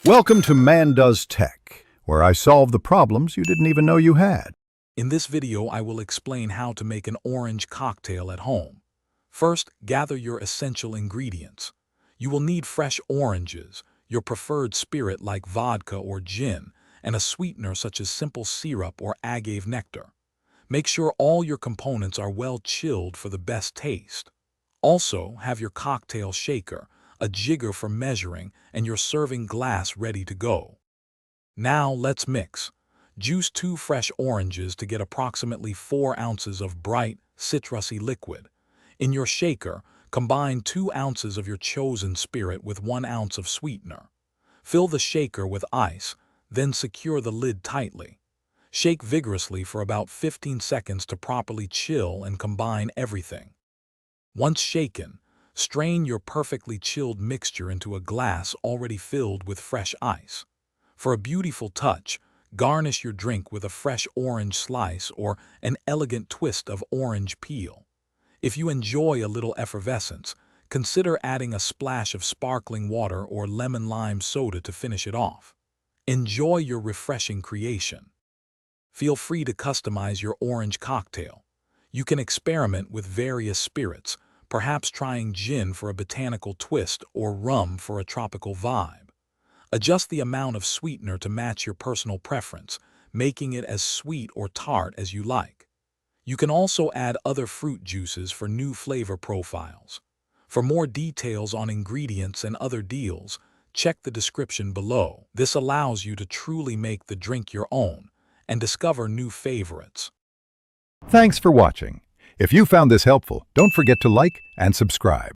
Welcome to Man Does Tech, where I solve the problems you didn't even know you had. In this video, I will explain how to make an orange cocktail at home. First, gather your essential ingredients. You will need fresh oranges, your preferred spirit like vodka or gin, and a sweetener such as simple syrup or agave nectar. Make sure all your components are well chilled for the best taste. Also, have your cocktail shaker, a jigger for measuring, and your serving glass ready to go. Now let's mix. Juice 2 fresh oranges to get approximately 4 ounces of bright, citrusy liquid. In your shaker, combine 2 ounces of your chosen spirit with 1 ounce of sweetener. Fill the shaker with ice, then secure the lid tightly. Shake vigorously for about 15 seconds to properly chill and combine everything. Once shaken, strain your perfectly chilled mixture into a glass already filled with fresh ice. For a beautiful touch, garnish your drink with a fresh orange slice or an elegant twist of orange peel. If you enjoy a little effervescence, consider adding a splash of sparkling water or lemon-lime soda to finish it off. Enjoy your refreshing creation. Feel free to customize your orange cocktail. You can experiment with various spirits, perhaps trying gin for a botanical twist or rum for a tropical vibe. Adjust the amount of sweetener to match your personal preference, making it as sweet or tart as you like. You can also add other fruit juices for new flavor profiles. For more details on ingredients and other deals, check the description below. This allows you to truly make the drink your own and discover new favorites. Thanks for watching. If you found this helpful, don't forget to like and subscribe.